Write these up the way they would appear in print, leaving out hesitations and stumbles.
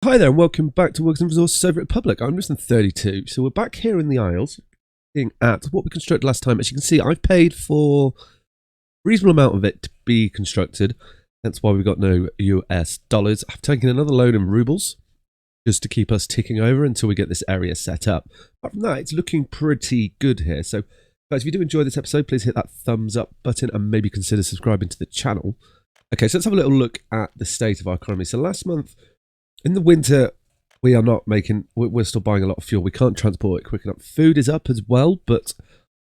Hi there and welcome back to Works and Resources over at Public. I'm Listen 32. So we're back here in the Isles looking at what we constructed last time. As you can see, I've paid for a reasonable amount of it to be constructed. That's why we've got no US dollars. I've taken another loan in rubles just to keep us ticking over until we get this area set up. Apart from that, it's looking pretty good here. So guys, if you do enjoy this episode, please hit that thumbs up button and maybe consider subscribing to the channel. Okay, so let's have a little look at the state of our economy. So last month, in the winter, we are not making, we're still buying a lot of fuel. We can't transport it quick enough. Food is up as well, but I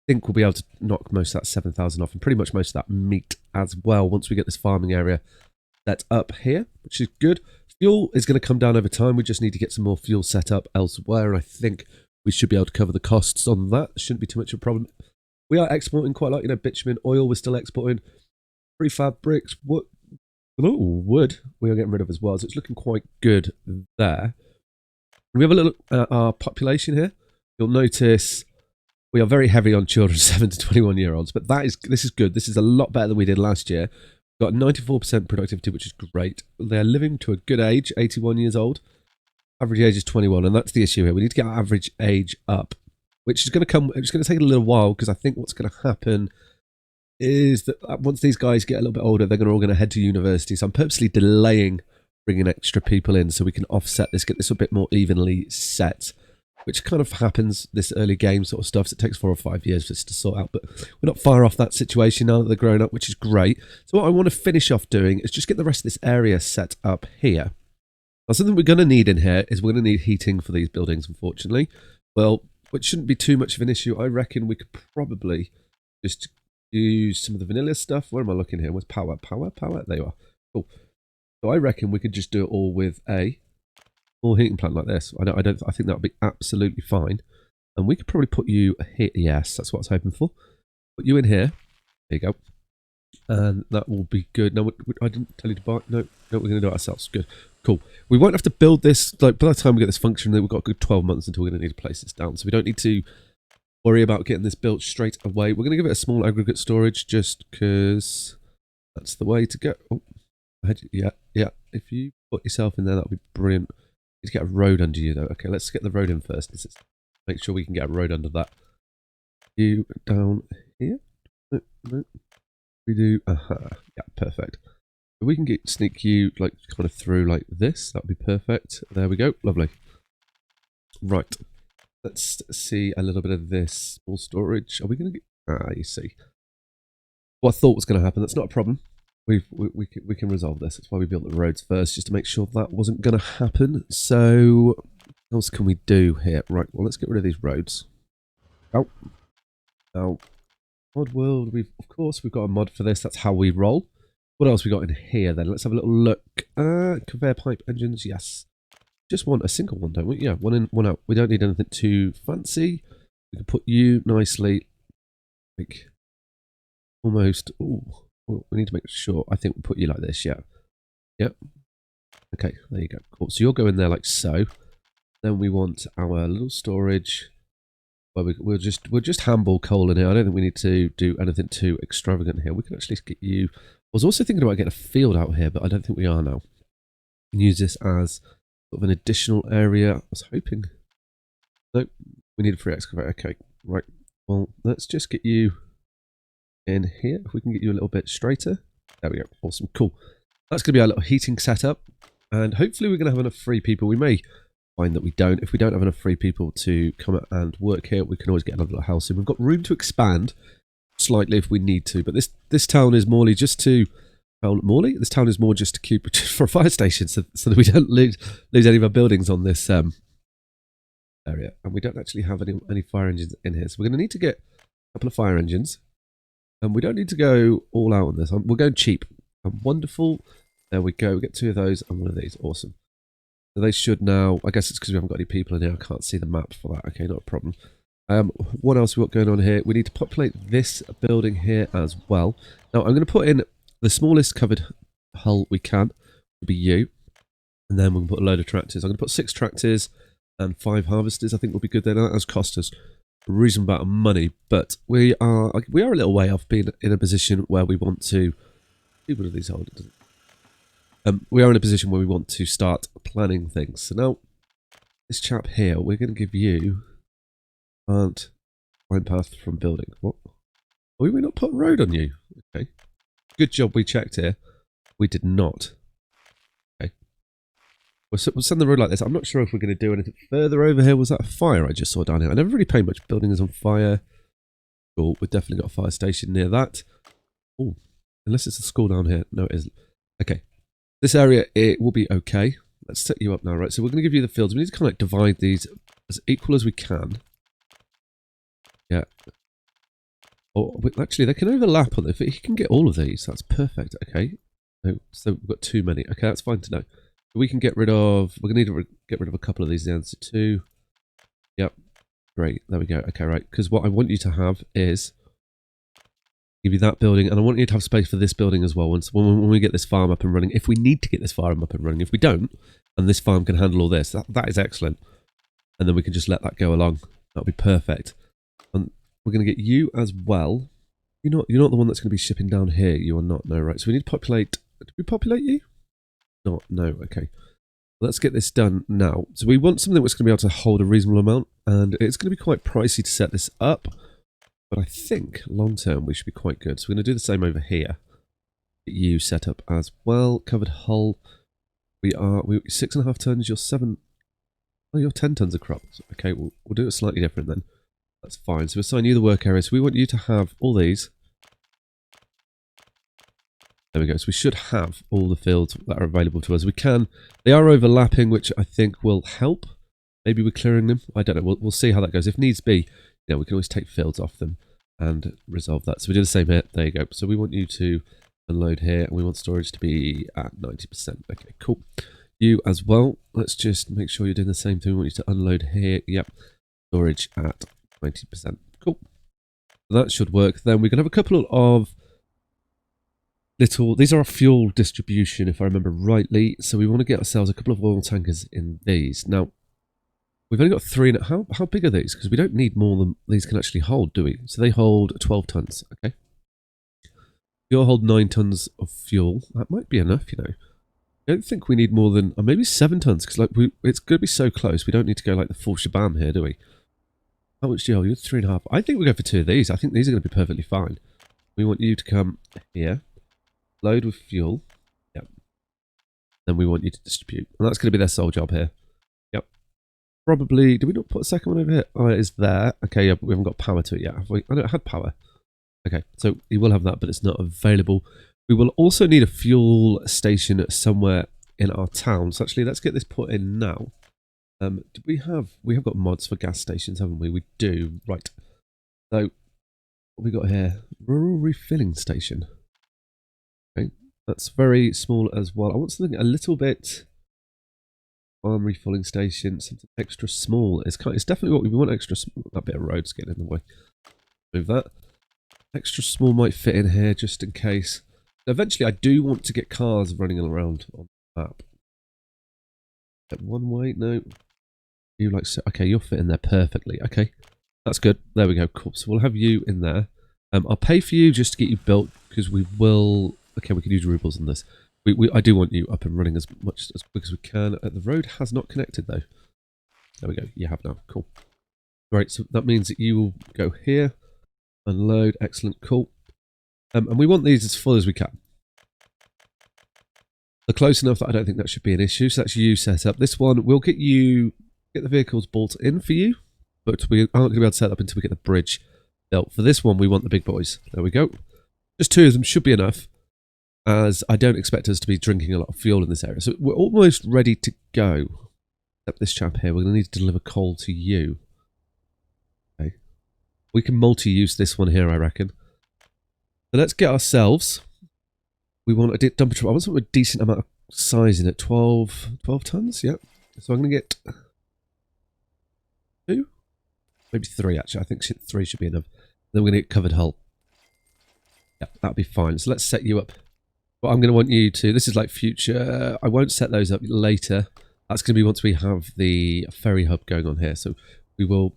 think we'll be able to knock most of that 7,000 off and pretty much most of that meat as well once we get this farming area set up here, which is good. Fuel is going to come down over time. We just need to get some more fuel set up elsewhere, and I think we should be able to cover the costs on that. Shouldn't be too much of a problem. We are exporting quite a lot, bitumen, oil, we're still exporting. Prefab bricks, wood we are getting rid of as well, so it's looking quite good there. We have a look at our population here. You'll notice we are very heavy on children 7 to 21 year olds, but this is good. This is a lot better than we did last year. We've got 94% productivity, which is great. They're living to a good age, 81 years old. Average age is 21, and that's the issue here. We need to get our average age up, which is going to come. It's going to take a little while because I think what's going to happen is that once these guys get a little bit older, they're all going to head to university. So I'm purposely delaying bringing extra people in so we can offset this, get this a bit more evenly set, which kind of happens this early game sort of stuff. So it takes 4 or 5 years for us to sort out, but we're not far off that situation now that they're growing up, which is great. So what I want to finish off doing is just get the rest of this area set up here. Now, something we're going to need in here is we're going to need heating for these buildings, unfortunately. Well, which shouldn't be too much of an issue. I reckon we could probably just use some of the vanilla stuff. Where am I looking here? Where's power? There you are. Cool. So I reckon we could just do it all with a small heating plant like this. I think that would be absolutely fine. And we could probably put you here. Yes, that's what I was hoping for. Put you in here. There you go. And that will be good. No, I didn't tell you to buy. No, we're going to do it ourselves. Good. Cool. We won't have to build this. Like by the time we get this function, we've got a good 12 months until we're going to need to place this down. So we don't need to worry about getting this built straight away. We're going to give it a small aggregate storage just because that's the way to go. Oh, yeah. If you put yourself in there, that would be brilliant. Need to get a road under you though. Okay, let's get the road in first. Let's make sure we can get a road under that. You down here? No. We do. Yeah, perfect. If we can sneak you like kind of through like this, that would be perfect. There we go. Lovely. Right. Let's see a little bit of this small storage. Are we going to get... you see. What I thought was going to happen. That's not a problem. We can resolve this. That's why we built the roads first, just to make sure that wasn't going to happen. So, what else can we do here? Right, well, let's get rid of these roads. Oh. Now, mod world. Of course, we've got a mod for this. That's how we roll. What else we got in here then? Let's have a little look. Conveyor pipe engines. Yes. Just want a single one, don't we? Yeah, one in, one out. We don't need anything too fancy. We can put you nicely, like, almost. Oh, we need to make sure. I think we'll put you like this. Yeah. Yep. Okay, there you go. Cool. So you'll go in there like so. Then we want our little storage. Well, we'll just handball coal in here. I don't think we need to do anything too extravagant here. We can actually get you. I was also thinking about getting a field out here, but I don't think we are now. We can use this as of an additional area. I was hoping. Nope, we need a free excavator. Okay, right. Well, let's just get you in here. If we can get you a little bit straighter. There we go. Awesome. Cool. That's going to be our little heating setup. And hopefully we're going to have enough free people. We may find that we don't. If we don't have enough free people to come and work here, we can always get another little house in. We've got room to expand slightly if we need to. But this town is morely just to... Morley? This town is more just to keep for a fire station so that we don't lose any of our buildings on this area. And we don't actually have any fire engines in here. So we're going to need to get a couple of fire engines. And we don't need to go all out on this. We're going cheap. Wonderful. There we go. We get 2 of those and 1 of these. Awesome. So they should now... I guess it's because we haven't got any people in here. I can't see the map for that. Okay, not a problem. What else we got going on here? We need to populate this building here as well. Now, I'm going to put in the smallest covered hull we can will be you. And then we'll put a load of tractors. I'm going to put 6 tractors and 5 harvesters. I think will be good there. Now, that has cost us a reasonable amount of money. But we are a little way off being in a position where we want to... What are these holders? we are in a position where we want to start planning things. So now, this chap here, we're going to give you can't find path from building. What? We may not put a road on you. Okay. Good job we checked here. We did not. Okay. We'll send the road like this. I'm not sure if we're going to do anything further over here. Was that a fire I just saw down here? I never really paid much. Building is on fire. Cool. We've definitely got a fire station near that. Oh, unless it's a school down here. No, it isn't. Okay. This area, it will be okay. Let's set you up now, right? So we're going to give you the fields. We need to kind of like divide these as equal as we can. Yeah. Oh, actually, they can overlap on it. If he can get all of these, that's perfect. Okay. No, so we've got too many. Okay, that's fine to know. We can get rid of... We're going to need to get rid of a couple of these. The answer 2. Yep. Great. There we go. Okay, right. Because what I want you to have is... Give you that building, and I want you to have space for this building as well. When we get this farm up and running, if we need to get this farm up and running, if we don't, and this farm can handle all this, that is excellent. And then we can just let that go along. That'll be perfect. And we're going to get you as well. You're not the one that's going to be shipping down here. You are not. No, right. So we need to populate. Did we populate you? Not. No. Okay. Let's get this done now. So we want something that's going to be able to hold a reasonable amount, and it's going to be quite pricey to set this up. But I think long term we should be quite good. So we're going to do the same over here. Get you set up as well. Covered hull. We 6.5 tons. You're 7. Oh, you're 10 tons of crops. Okay, we'll do it slightly different then. That's fine. So we'll assign you the work area. So we want you to have all these. There we go. So we should have all the fields that are available to us. We can. They are overlapping, which I think will help. Maybe we're clearing them. I don't know. We'll see how that goes. If needs be, you know, we can always take fields off them and resolve that. So we do the same here. There you go. So we want you to unload here, and we want storage to be at 90%. Okay, cool. You as well. Let's just make sure you're doing the same thing. We want you to unload here. Yep. Storage at 90%. Cool. So that should work. Then we can have a couple of little... These are our fuel distribution, if I remember rightly. So we want to get ourselves a couple of oil tankers in these. Now, we've only got 3. How big are these? Because we don't need more than these can actually hold, do we? So they hold 12 tons. Okay. You'll hold 9 tons of fuel. That might be enough, you know. I don't think we need more than maybe 7 tons, because like it's going to be so close. We don't need to go like the full shabam here, do we? How much do you hold? You're 3.5. I think we go for 2 of these. I think these are going to be perfectly fine. We want you to come here, load with fuel. Yep. Then we want you to distribute, and that's going to be their sole job here. Yep. Probably. Did we not put a second one over here? Oh, it is there. Okay. Yeah, but we haven't got power to it yet, have we? I know it had power. Okay, so you will have that, but it's not available. We will also need a fuel station somewhere in our town. So actually, let's get this put in now. We have got mods for gas stations, haven't we? We do. Right. So what we got here? Rural refilling station. Okay, that's very small as well. I want something a little bit farm refilling station, something extra small. It's definitely what we want. Extra small. That bit of road's getting in the way. Move that. Extra small might fit in here just in case. Eventually, I do want to get cars running around on the map. One way, no. You like so? Okay, you'll fit in there perfectly. Okay, that's good. There we go. Cool. So we'll have you in there. I'll pay for you just to get you built because we will. Okay, we can use rubles on this. I do want you up and running as quick as we can. The road has not connected though. There we go. You have now. Cool. Right. So that means that you will go here. Unload. Excellent. Cool. And we want these as full as we can. They're close enough that I don't think that should be an issue. So that's you set up. This one, we'll get the vehicles bought in for you, but we aren't going to be able to set up until we get the bridge built. For this one, we want the big boys. There we go. Just 2 of them should be enough, as I don't expect us to be drinking a lot of fuel in this area. So we're almost ready to go. Except this chap here, we're going to need to deliver coal to you. Okay. We can multi-use this one here, I reckon. So let's get ourselves... We want a dumper truck. I want something with a decent amount of size in it. 12 tons, yep. So I'm going to get 2? Maybe 3, actually. I think 3 should be enough. Then we're going to get covered hull. Yeah, that'll be fine. So let's set you up. Well, I'm going to want you to... This is like future... I won't set those up later. That's going to be once we have the ferry hub going on here. So we will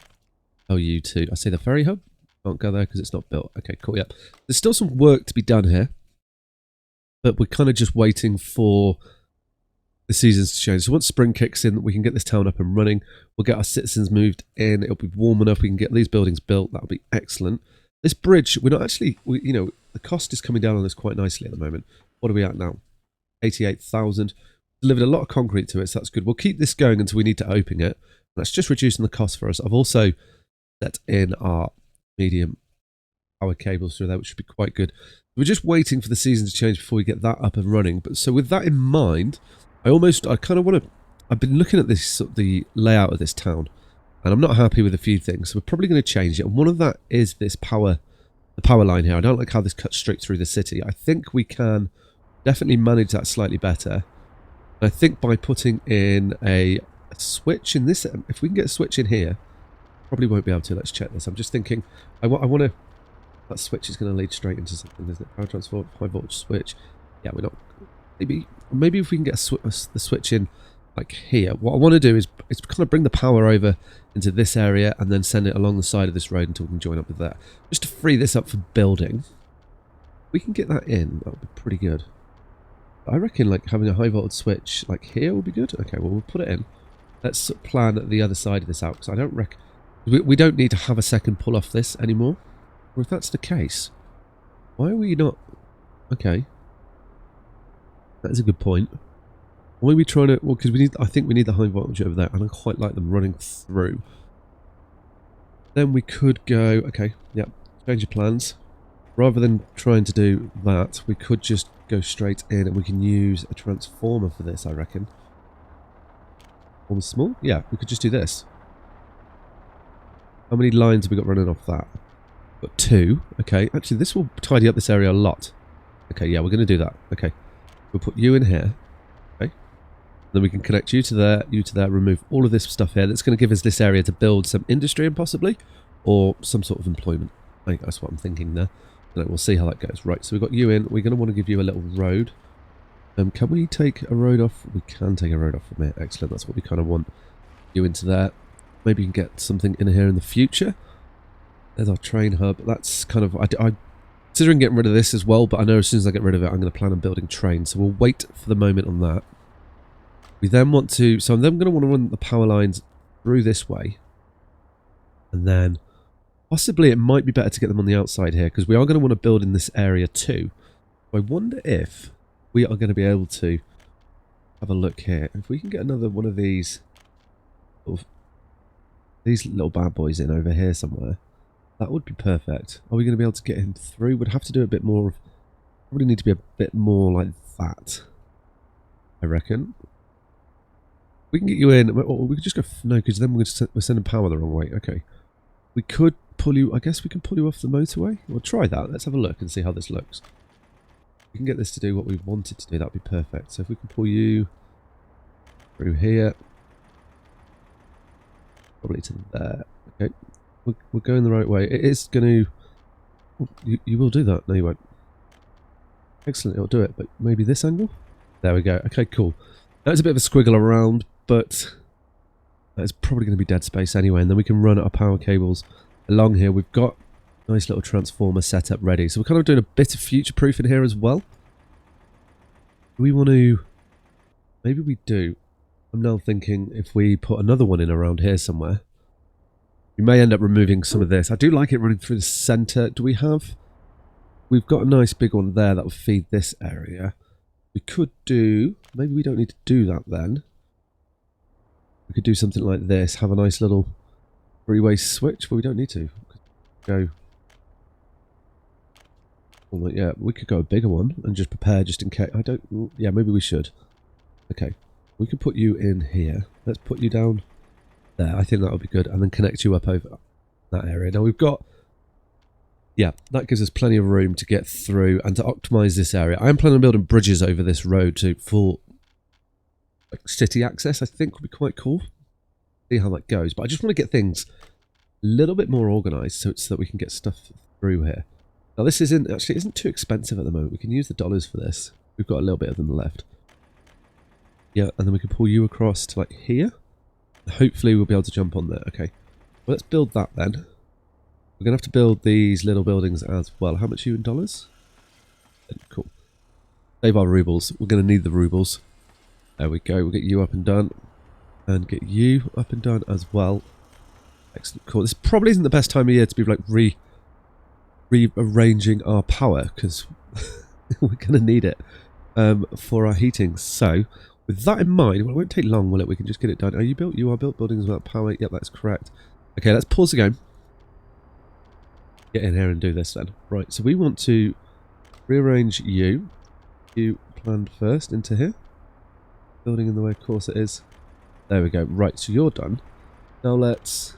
tell you to... I say the ferry hub? Can't go there because it's not built. Okay, cool, yep. There's still some work to be done here. But we're kind of just waiting for the seasons to change. So once spring kicks in, we can get this town up and running. We'll get our citizens moved in. It'll be warm enough. We can get these buildings built. That'll be excellent. This bridge, we're not actually, you know, the cost is coming down on this quite nicely at the moment. What are we at now? 88,000. Delivered a lot of concrete to it, so that's good. We'll keep this going until we need to open it. That's just reducing the cost for us. I've also set in our medium power cables through there, which should be quite good. We're just waiting for the season to change before we get that up and running. But so with that in mind, I kind of want to, I've been looking at this, the layout of this town, and I'm not happy with a few things. So we're probably going to change it. And one of that is this the power line here. I don't like how this cuts straight through the city. I think we can definitely manage that slightly better. I think by putting in a switch in this, if we can get a switch in here, probably won't be able to. Let's check this. I'm just thinking, I want to, that switch is going to lead straight into something, isn't it? Power transformer, high voltage switch. Yeah, we're not, maybe if we can get the switch in like here. What I want to do is kind of bring the power over into this area and then send it along the side of this road until we can join up with that. Just to free this up for building. We can get that in, that would be pretty good. I reckon like having a high voltage switch like here would be good. Okay, well we'll put it in. Let's plan the other side of this out, because I don't reckon we don't need to have a second pull off this anymore. Or if that's the case, why are we not? Okay, that is a good point. Why are we trying to? Well, because I think we need the high voltage over there, and I quite like them running through. Then we could go. Okay, yeah, change your plans. Rather than trying to do that, we could just go straight in and we can use a transformer for this, I reckon. One small? Yeah, we could just do this. How many lines have we got running off that? Got 2. Okay, actually this will tidy up this area a lot. Okay, yeah, we're going to do that. Okay, we'll put you in here. Okay, then we can connect you to there, remove all of this stuff here. That's going to give us this area to build some industry in possibly, or some sort of employment. I think that's what I'm thinking there. We'll see how that goes. Right, so we've got you in. We're going to want to give you a little road. Can we take a road off? We can take a road off from here. Excellent. That's what we kind of want. You into there. Maybe you can get something in here in the future. There's our train hub. That's kind of... I'm considering getting rid of this as well, but I know as soon as I get rid of it, I'm going to plan on building trains. So we'll wait for the moment on that. We then want to... So I'm then going to want to run the power lines through this way. And then... Possibly it might be better to get them on the outside here, because we are going to want to build in this area too. I wonder if we are going to be able to have a look here. If we can get another one of these little bad boys in over here somewhere, that would be perfect. Are we going to be able to get him through? We'd have to do a bit more. Probably need to be a bit more like that, I reckon. We can get you in, or we could just go... No, because then we're sending power the wrong way. Okay. We could pull you... I guess we can pull you off the motorway. We'll try that. Let's have a look and see how this looks. We can get this to do what we wanted to do. That would be perfect. So if we can pull you through here. Probably to there. Okay. We're going the right way. It is going to... Oh, you will do that. No, you won't. Excellent. It'll do it. But maybe this angle? There we go. Okay, cool. That's a bit of a squiggle around, but... That's probably going to be dead space anyway, and then we can run our power cables along here. We've got a nice little transformer set up ready. So we're kind of doing a bit of future-proof in here as well. Do we want to... Maybe we do. I'm now thinking if we put another one in around here somewhere, we may end up removing some of this. I do like it running through the centre. Do we have... We've got a nice big one there that will feed this area. We could do... Maybe we don't need to do that then. We could do something like this, have a nice little three-way switch, but we don't need to. Go. Oh, yeah, we could go a bigger one and just prepare just in case. I don't... Yeah, maybe we should. Okay. We could put you in here. Let's put you down there. I think that would be good. And then connect you up over that area. Now we've got... Yeah, that gives us plenty of room to get through and to optimize this area. I am planning on building bridges over this road for city access. I think would be quite cool. See how that goes. But I just want to get things a little bit more organized so that we can get stuff through here. Now this isn't too expensive at the moment. We can use the dollars for this. We've got a little bit of them left. Yeah, and then we can pull you across to like here. Hopefully we'll be able to jump on there. Okay. Well, let's build that then. We're going to have to build these little buildings as well. How much are you in dollars? Cool. Save our rubles. We're going to need the rubles. There we go. We'll get you up and done. And get you up and done as well. Excellent. Cool. This probably isn't the best time of year to be like rearranging our power, because we're going to need it for our heating. So, with that in mind, well, it won't take long, will it? We can just get it done. Are you built? You are built. Buildings without power. Yep, that's correct. Okay, let's pause the game. Get in here and do this then. Right, so we want to rearrange you. You planned first into here. Building in the way, of course it is. There we go. Right, so you're done. Now let's...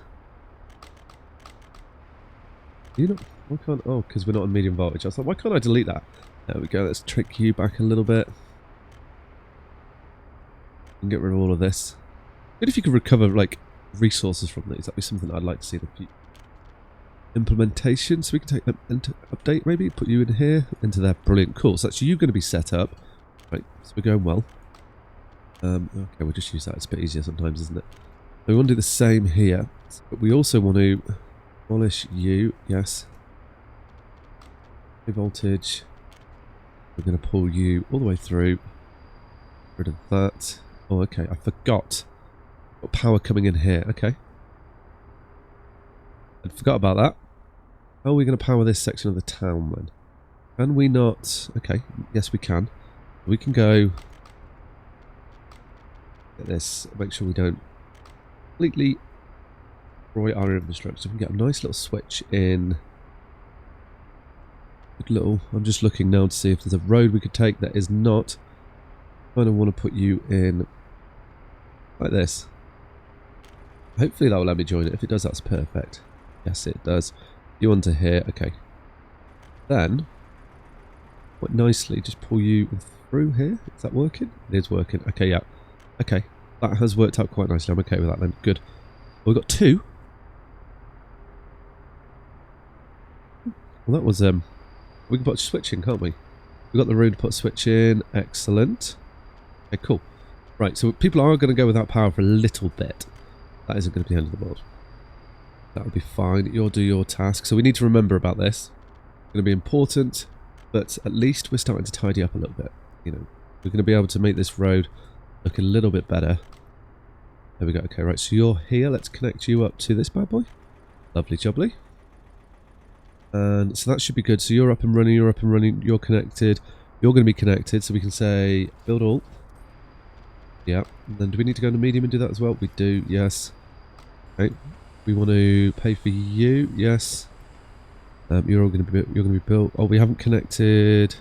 You know, why can't... Oh, because we're not on medium voltage. I was like, why can't I delete that? There we go. Let's trick you back a little bit. And get rid of all of this. Good if you could recover, like, resources from these. That'd be something I'd like to see in the future. Implementation. So we can take them into update, maybe. Put you in here. Into there. Brilliant. Cool. So that's you going to be set up. Right, so we're going well. Okay, we'll just use that. It's a bit easier sometimes, isn't it? So we want to do the same here. But we also want to abolish you. Yes. High voltage. We're going to pull you all the way through. Rid of that. Oh, okay. I forgot. Got power coming in here. Okay. I forgot about that. How are we going to power this section of the town then? Can we not? Okay. Yes, we can. We can go... Get this. Make sure we don't completely destroy our infrastructure. We can get a nice little switch in. Good little... I'm just looking now to see if there's a road we could take that is not. I kind of want to put you in like this. Hopefully that will let me join it. If it does, that's perfect. Yes, it does. You onto here. Okay. Then, quite nicely, just pull you through here. Is that working? It is working. Okay, yeah. Okay. That has worked out quite nicely. I'm okay with that then. Good. Well, we've got two. Well, that was... we can put a switch in, can't we? We've got the room to put a switch in. Excellent. Okay, cool. Right, so people are going to go without power for a little bit. That isn't going to be the end of the world. That'll be fine. You'll do your task. So we need to remember about this. It's going to be important, but at least we're starting to tidy up a little bit. You know, we're going to be able to make this road look a little bit better. There we go. Okay, right. So you're here. Let's connect you up to this bad boy. Lovely jubbly. And so that should be good. So you're up and running. You're up and running. You're connected. You're going to be connected. So we can say build all. Yeah. And then do we need to go into medium and do that as well? We do. Yes. Okay. We want to pay for you. Yes. You're all going to be built. Oh, we haven't connected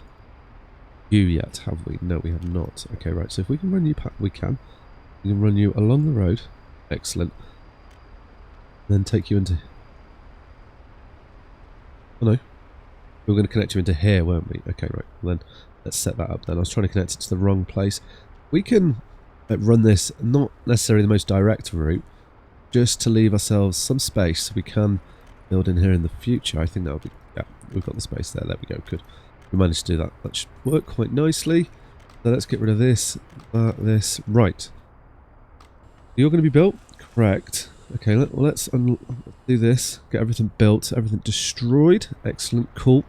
you yet, have we? No, we have not. Okay, right. So if we can run you, we can. We can run you along the road. Excellent. Then take you into... Oh no. We were going to connect you into here, weren't we? Okay, right. Well, then let's set that up then. I was trying to connect it to the wrong place. We can run this, not necessarily the most direct route, just to leave ourselves some space so we can build in here in the future. I think that would be... Yeah, we've got the space there. There we go. Good. We managed to do that. That should work quite nicely. So let's get rid of this, this. Right. You're going to be built? Correct. Okay, let's do this. Get everything built, everything destroyed. Excellent. Cool.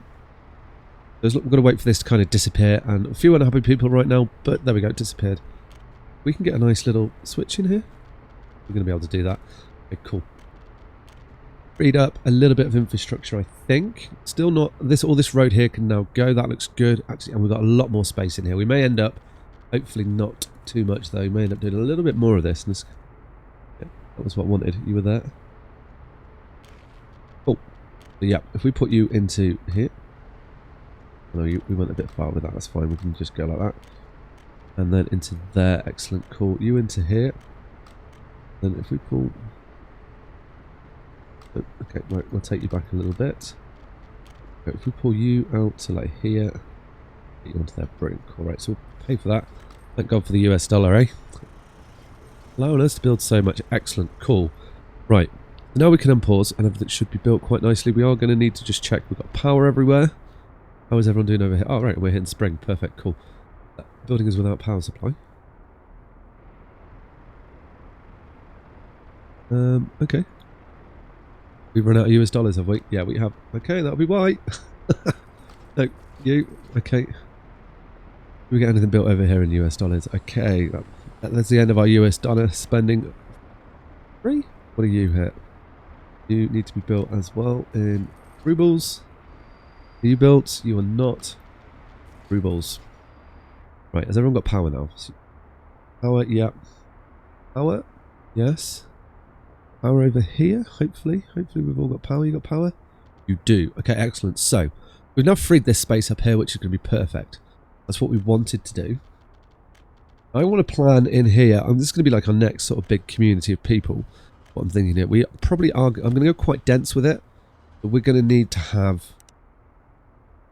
Look, we've got to wait for this to kind of disappear. And a few unhappy people right now, but there we go. It disappeared. We can get a nice little switch in here. We're going to be able to do that. Okay, cool. Freed up a little bit of infrastructure, I think. Still not... All this road here can now go. That looks good. Actually, and we've got a lot more space in here. We may end up... Hopefully not too much, though. We may end up doing a little bit more of this. And this yeah, that was what I wanted. You were there. Cool. So, yeah, if we put you into here... No, we went a bit far with that. That's fine. We can just go like that. And then into there. Excellent. Cool. You into here. Then if we pull... Okay, right, we'll take you back a little bit. Okay, if we pull you out to like here, get you onto there, brilliant, cool, right, so we'll pay for that. Thank God for the US dollar, eh? Allowing us to build so much, excellent, cool. Right, now we can unpause and everything should be built quite nicely. We are going to need to just check we've got power everywhere. How is everyone doing over here? Oh, right, we're hitting spring, perfect, cool. That building is without power supply. Okay. We've run out of US dollars, have we? Yeah, we have. Okay, that'll be why. No, you. Okay. Do we get anything built over here in US dollars? Okay. That's the end of our US dollar spending. Free? What are you here? You need to be built as well in rubles. Are you built? You are not. Rubles. Right, has everyone got power now? Power, yeah. Power? Yes. Power over here, hopefully. Hopefully we've all got power. You got power? You do. Okay, excellent. So, we've now freed this space up here, which is going to be perfect. That's what we wanted to do. I want to plan in here. This is going to be like our next sort of big community of people. What I'm thinking here. We probably are. I'm going to go quite dense with it. But we're going to need to have...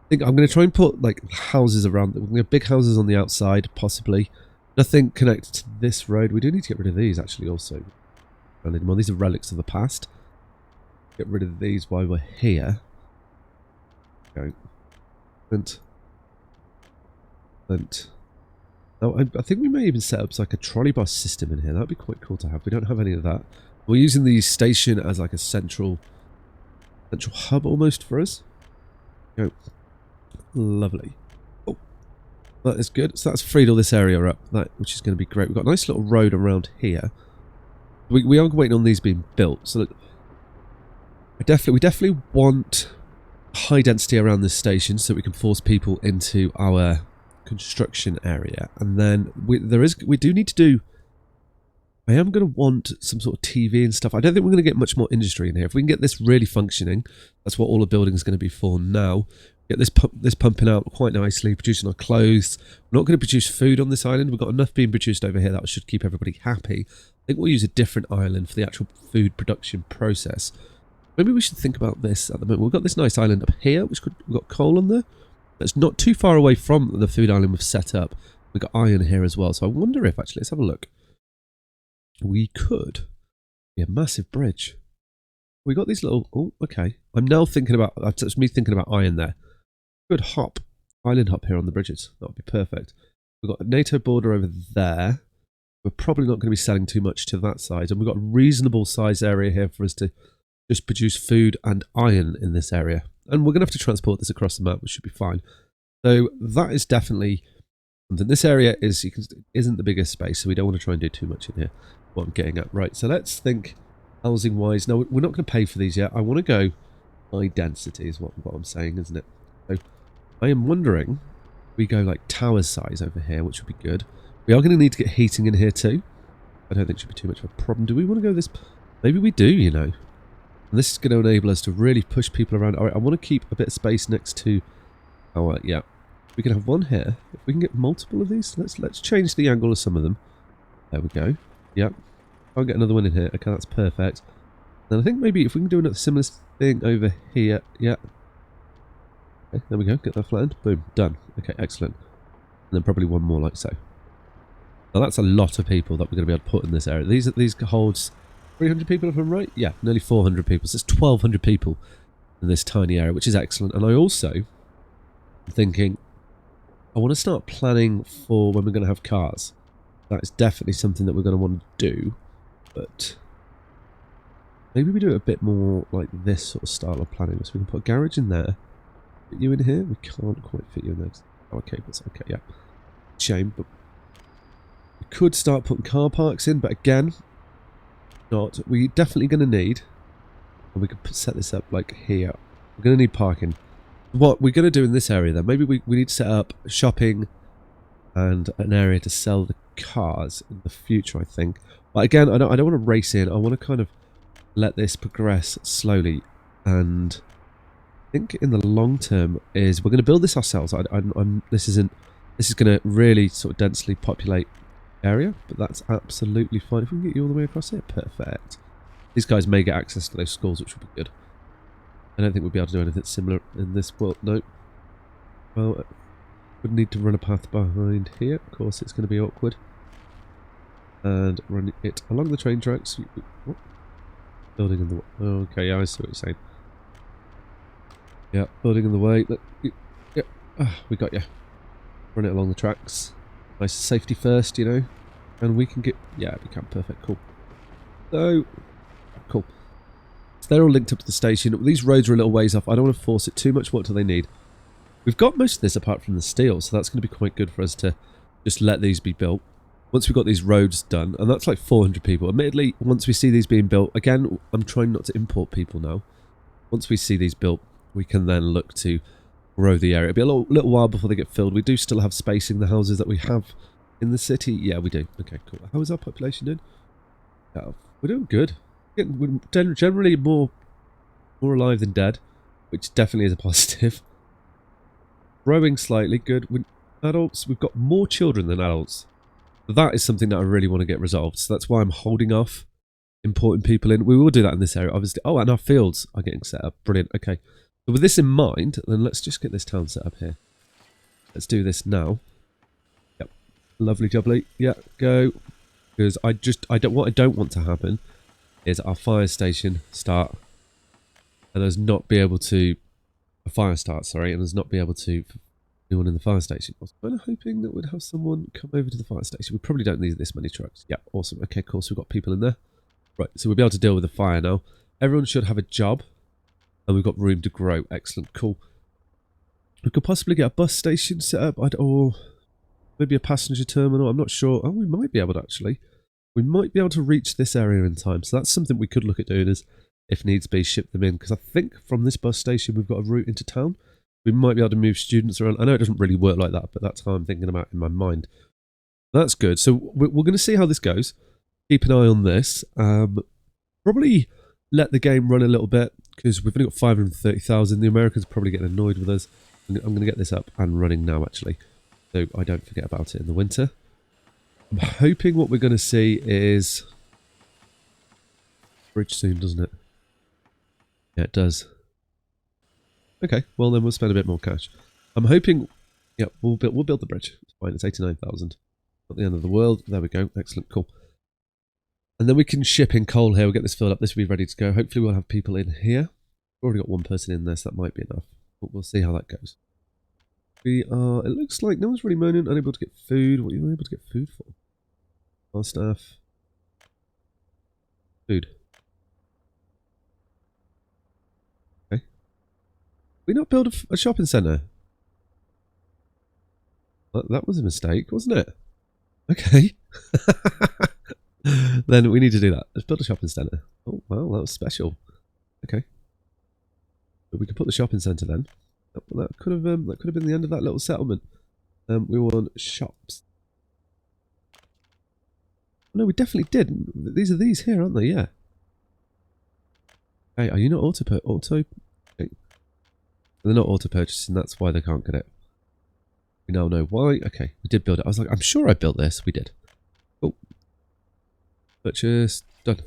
I think I'm going to try and put like houses around. We're going to have big houses on the outside, possibly. Nothing connected to this road. We do need to get rid of these actually also. Well, these are relics of the past. Get rid of these while we're here. Go. And now, I think we may even set up like a trolley bus system in here. That would be quite cool to have. We don't have any of that. We're using the station as like a central hub almost for us. Go. Lovely. Oh, that is good. So that's freed all this area up, which is going to be great. We've got a nice little road around here. We are waiting on these being built. So look, we definitely want high density around this station so we can force people into our construction area. And then we do need to do... I am going to want some sort of TV and stuff. I don't think we're going to get much more industry in here. If we can get this really functioning, that's what all the building is going to be for now. Get this pumping out quite nicely, producing our clothes. We're not going to produce food on this island. We've got enough being produced over here that should keep everybody happy. I think we'll use a different island for the actual food production process. Maybe we should think about this at the moment. We've got this nice island up here, we've got coal on there. That's not too far away from the food island we've set up. We've got iron here as well. So I wonder if actually, let's have a look. We could be a massive bridge. We got these little... Oh, okay. I'm now thinking about... That's me thinking about iron there. Good hop. Island hop here on the bridges. That would be perfect. We've got a NATO border over there. We're probably not going to be selling too much to that side. And we've got a reasonable size area here for us to just produce food and iron in this area. And we're going to have to transport this across the map, which should be fine. So that is definitely something. This area isn't the biggest space, so we don't want to try and do too much in here. What I'm getting at. Right, so let's think housing wise. No, we're not going to pay for these yet. I want to go high density is what I'm saying, isn't it? So I am wondering if we go like tower size over here, which would be good. We are going to need to get heating in here too. I don't think it should be too much of a problem. Do we want to go this? Maybe we do, you know. And this is going to enable us to really push people around. All right, I want to keep a bit of space next to our... Yeah, we can have one here. If we can get multiple of these, let's change the angle of some of them. There we go. Yep. I'll get another one in here. Okay, that's perfect. And I think maybe if we can do another similar thing over here. Yeah. Okay, there we go. Get that flattened. Boom. Done. Okay, excellent. And then probably one more like so. Now that's a lot of people that we're going to be able to put in this area. These holds 300 people if I'm right? Yeah, nearly 400 people. So it's 1,200 people in this tiny area, which is excellent. And I also am thinking I want to start planning for when we're going to have cars. That is definitely something that we're going to want to do, but maybe we do it a bit more like this sort of style of planning. So we can put a garage in there. Fit you in here? We can't quite fit you in there. Oh, okay, that's okay, yeah. Shame, but we could start putting car parks in, but again, not. We're definitely going to need, and we could set this up like here. We're going to need parking. What we're going to do in this area then, maybe we need to set up shopping and an area to sell the cars in the future, I think. But again, I don't want to race in. I want to kind of let this progress slowly. And I think in the long term is we're going to build this ourselves. This is going to really sort of densely populate area, but that's absolutely fine. If we can get you all the way across here, perfect. These guys may get access to those schools, which would be good. I don't think we'll be able to do anything similar in this world. No. Well, would need to run a path behind here. Of course, it's going to be awkward. And run it along the train tracks. What? Building in the way. Oh, okay, yeah, I see what you're saying. Yeah, building in the way. Look, yeah, we got you. Run it along the tracks. Nice safety first, you know. And we can get... Yeah, we can. Perfect. Cool. So, cool. So they're all linked up to the station. These roads are a little ways off. I don't want to force it too much. What do they need? We've got most of this apart from the steel, so that's going to be quite good for us to just let these be built. once we've got these roads done, and that's like 400 people. Admittedly, once we see these being built, again, I'm trying not to import people now. Once we see these built, we can then look to grow the area. It'll be a little while before they get filled. We do still have spacing the houses that we have in the city. Yeah, we do. Okay, cool. How is our population doing? Yeah, we're doing good. We're generally more alive than dead, which definitely is a positive. Growing slightly, good. Adults, we've got more children than adults. That is something that I really want to get resolved. So that's why I'm holding off importing people in. We will do that in this area, obviously. Oh, and our fields are getting set up. Brilliant. Okay. So with this in mind, then let's just get this town set up here. Let's do this now. Yep. Lovely jubbly. Yeah, go. Because what I don't want to happen is our fire station start and us not be able to and us not be able to anyone in the fire station. I was kind of hoping that we'd have someone come over to the fire station. We probably don't need this many trucks. Yeah, awesome. Okay, cool. So we've got people in there. Right, so we'll be able to deal with the fire now. Everyone should have a job. And we've got room to grow. Excellent, cool. We could possibly get a bus station set up. Or maybe a passenger terminal. I'm not sure. Oh, we might be able to actually. We might be able to reach this area in time. So that's something we could look at doing, is, if needs be, ship them in. Because I think from this bus station we've got a route into town. We might be able to move students around. I know it doesn't really work like that, but that's how I'm thinking about it in my mind. That's good. So we're going to see how this goes. Keep an eye on this. Probably let the game run a little bit, because we've only got 530,000. The Americans are probably getting annoyed with us. I'm going to get this up and running now, actually, so I don't forget about it in the winter. I'm hoping what we're going to see is bridge soon, doesn't it? Yeah, it does. Okay, well then we'll spend a bit more cash. I'm hoping, yeah, we'll build the bridge. It's fine. It's 89,000. Not the end of the world. There we go. Excellent, cool. And then we can ship in coal here. We'll get this filled up. This will be ready to go. Hopefully we'll have people in here. We've already got one person in there, so that might be enough. But we'll see how that goes. It looks like no one's really moaning, unable to get food. What are you able to get food for? Our staff. Food. Okay. We not build a shopping centre? That was a mistake, wasn't it? Okay. Then we need to do that. Let's build a shopping centre. Oh, wow, that was special. Okay. But we could put the shopping centre then. That could have been the end of that little settlement. We want shops. No, we definitely did. These are these here, aren't they? Yeah. Hey, are you not auto? Okay. They're not auto purchasing. That's why they can't get it. We now know why. Okay, we did build it. I was like, I'm sure I built this. We did. Cool. Purchase done.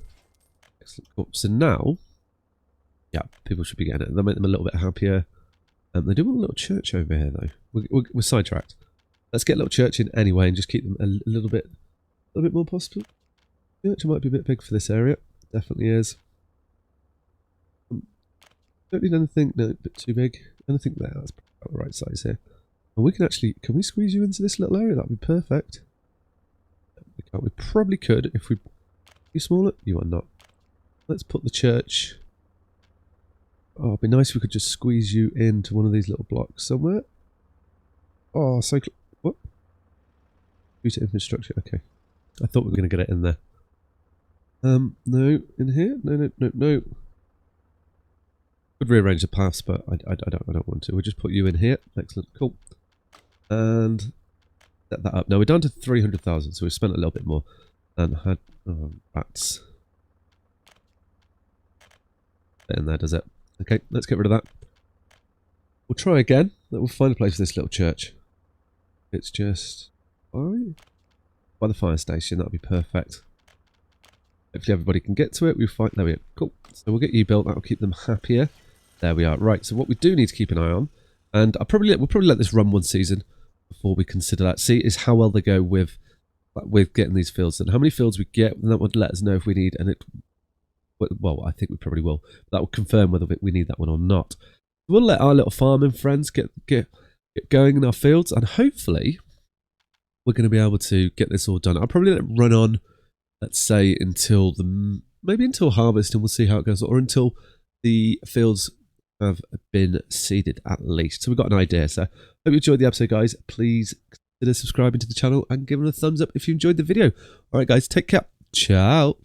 Excellent. Cool. So now, yeah, people should be getting it. That'll make them a little bit happier. They do want a little church over here, though. We're sidetracked. Let's get a little church in anyway, and just keep them a little bit more possible. Church might be a bit big for this area. Definitely is. Don't need anything. No, a bit too big. Anything there. That's about the right size here. And we can actually. Can we squeeze you into this little area? That'd be perfect. We can't. We probably could if we. Are you smaller? You are not. Let's put the church. Oh, it'd be nice if we could just squeeze you into one of these little blocks somewhere. Oh, so... What? Computer infrastructure. Okay. I thought we were going to get it in there. No. In here? No. Could rearrange the paths, but I don't want to. We'll just put you in here. Excellent. Cool. And set that up. Now, we're down to 300,000, so we've spent a little bit more. And had... rats. Get in there, does it? Okay, let's get rid of that. We'll try again. We'll find a place for this little church. It's just by the fire station. That'll be perfect. Hopefully everybody can get to it. We'll find. There we go. Cool. So we'll get you built. That'll keep them happier. There we are. Right. So what we do need to keep an eye on, and we'll probably let this run one season before we consider that. See, is how well they go with getting these fields and how many fields we get, and that would let us know if we need. And it. Well, I think we probably will. That will confirm whether we need that one or not. We'll let our little farming friends get going in our fields, and hopefully we're going to be able to get this all done. I'll probably let it run on, let's say, maybe until harvest, and we'll see how it goes, or until the fields have been seeded at least. So we've got an idea. So hope you enjoyed the episode, guys. Please consider subscribing to the channel and giving a thumbs up if you enjoyed the video. Alright guys, take care. Ciao.